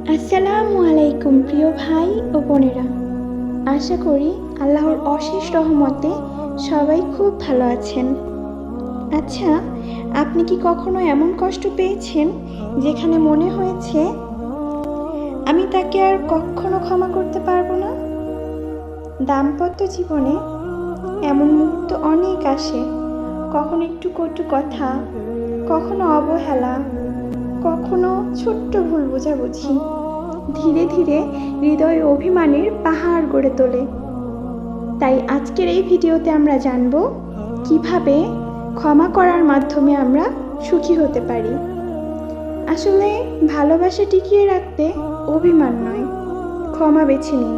আসসালামু আলাইকুম প্রিয় ভাই ও বোনেরা, আশা করি আল্লাহর অশেষ রহমতে সবাই খুব ভালো আছেন। আচ্ছা, আপনি কি কখনো এমন কষ্ট পেয়েছেন যেখানে মনে হয়েছে আমি তাকে আর কখনো ক্ষমা করতে পারবো না? দাম্পত্য জীবনে এমন মুহূর্ত অনেক আসে, কখনো একটু কটু কথা, কখনো অবহেলা, কখনো ছোট্ট ভুল বোঝাবুঝি ধীরে ধীরে হৃদয়ে অভিমানের পাহাড় গড়ে তোলে। তাই আজকের এই ভিডিওতে আমরা জানব কিভাবে ক্ষমা করার মাধ্যমে আমরা সুখী হতে পারি। আসলে ভালোবাসা টিকিয়ে রাখতে অভিমান নয়, ক্ষমা বেছে নিন।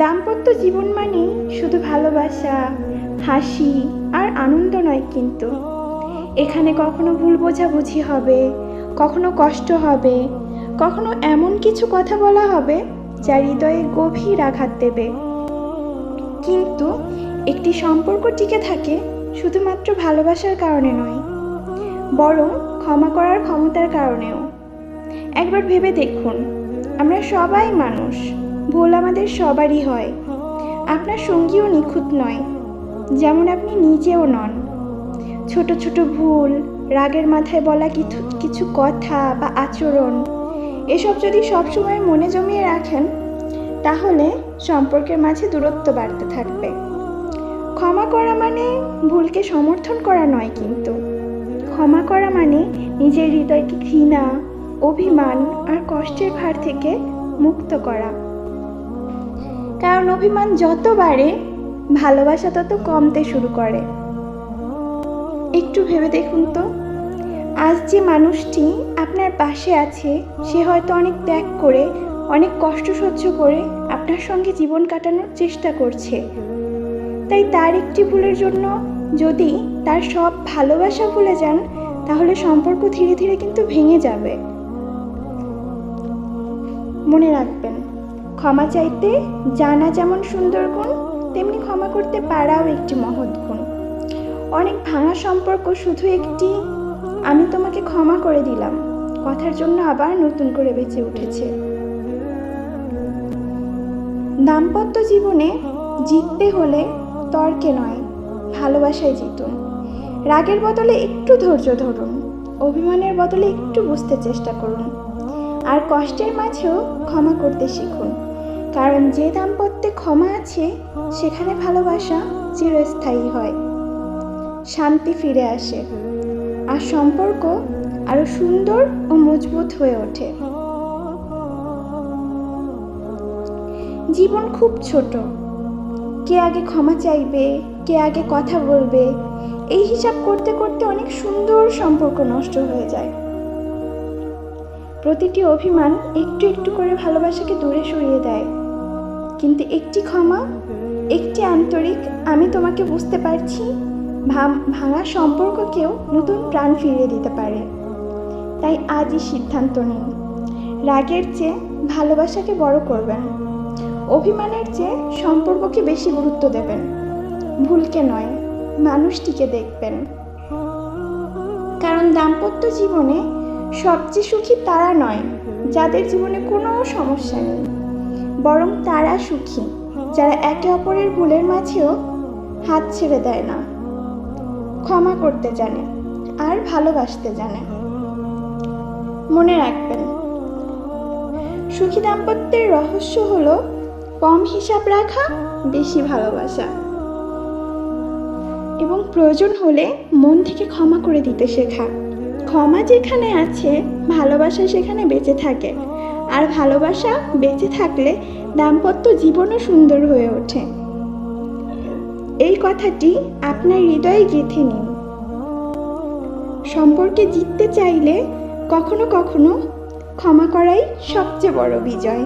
দাম্পত্য জীবন মানে শুধু ভালোবাসা, হাসি আর আনন্দ নয়, কিন্তু এখানে কখনো ভুল বোঝাবুঝি হবে, কখনো কষ্ট হবে, কখনো এমন কিছু কথা বলা হবে যা হৃদয়ে গভীর আঘাত দেবে। কিন্তু একটি সম্পর্ক টিকে থাকে শুধুমাত্র ভালোবাসার কারণে নয়, বরং ক্ষমা করার ক্ষমতার কারণেও। একবার ভেবে দেখুন, আমরা সবাই মানুষ, ভুল আমাদের সবারই হয়। আপনার সঙ্গীও নিখুঁত নয়, যেমন আপনি নিজেও নন। ছোট ছোট ভুল, রাগের মাথায় বলা কিছু কথা বা আচরণ, এসব যদি সবসময় মনে জমিয়ে রাখেন, তাহলে সম্পর্কের মাঝে দূরত্ব বাড়তে থাকবে। ক্ষমা করা মানে ভুলকে সমর্থন করা নয়, কিন্তু ক্ষমা করা মানে নিজের হৃদয়কে ঘৃণা, অভিমান আর কষ্টের ভার থেকে মুক্ত করা। কারণ অভিমান যত বাড়ে, ভালোবাসা তত কমতে শুরু করে। একটু ভেবে দেখুন তো, আজ যে মানুষটি আপনার পাশে আছে, সে হয়তো অনেক ত্যাগ করে, অনেক কষ্ট সহ্য করে আপনার সঙ্গে জীবন কাটানোর চেষ্টা করছে। তাই তার একটি ভুলের জন্য যদি তার সব ভালোবাসা ভুলে যান, তাহলে সম্পর্ক ধীরে ধীরে কিন্তু ভেঙে যাবে। মনে রাখবেন, ক্ষমা চাইতে জানা যেমন সুন্দর গুণ, তেমনি ক্ষমা করতে পারাও একটি মহৎ গুণ। অনেক ভাঙা সম্পর্ক শুধু একটি "আমি তোমাকে ক্ষমা করে দিলাম" কথার জন্য আবার নতুন করে বেঁচে উঠেছে। দাম্পত্য জীবনে জিততে হলে তর্কে নয়, ভালোবাসায় জিতুন। রাগের বদলে একটু ধৈর্য ধরুন, অভিমানের বদলে একটু বুঝতে চেষ্টা করুন, আর কষ্টের মাঝেও ক্ষমা করতে শিখুন। কারণ যে দাম্পত্যে ক্ষমা আছে, সেখানে ভালোবাসা চিরস্থায়ী হয়, শান্তি ফিরে আসে, আর সম্পর্ক আরো সুন্দর ও মজবুত হয়ে ওঠে। জীবন খুব ছোট, কে আগে ক্ষমা চাইবে, কে আগে কথা বলবে, এই হিসাব করতে করতে অনেক সুন্দর সম্পর্ক নষ্ট হয়ে যায়। প্রতিটি অভিমান একটু একটু করে ভালোবাসাকে দূরে সরিয়ে দেয়, কিন্তু একটি ক্ষমা, একটি আন্তরিক "আমি তোমাকে বুঝতে পারছি" ভাঙা সম্পর্ককেও নতুন প্রাণ ফিরিয়ে দিতে পারে। তাই আজই সিদ্ধান্ত নিন, রাগের চেয়ে ভালোবাসাকে বড় করবেন, অভিমানের চেয়ে সম্পর্ককে বেশি গুরুত্ব দেবেন, ভুলকে নয়, মানুষটিকে দেখবেন। কারণ দাম্পত্য জীবনে সবচেয়ে সুখী তারা নয় যাদের জীবনে কোনো সমস্যা নেই, বরং তারা সুখী যারা একে অপরের ভুলের মাঝেও হাত ছেড়ে দেয় না, ক্ষমা করতে জানে আর ভালোবাসতে জানে। মনে রাখবেন, সুখী দাম্পত্যের রহস্য হলো কম হিসাব রাখা, বেশি ভালোবাসা, এবং প্রয়োজন হলে মন থেকে ক্ষমা করে দিতে শেখা। ক্ষমা যেখানে আছে, ভালোবাসা সেখানে বেঁচে থাকে, আর ভালোবাসা বেঁচে থাকলে দাম্পত্য জীবনও সুন্দর হয়ে ওঠে। এই কথাটি আপনার হৃদয়ে গেঁথে নিন। সম্পর্কে জিততে চাইলে কখনো কখনো ক্ষমা করাই সবচেয়ে বড় বিজয়।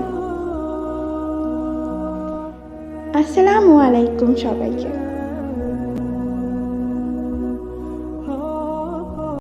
আসসালামু আলাইকুম সবাইকে।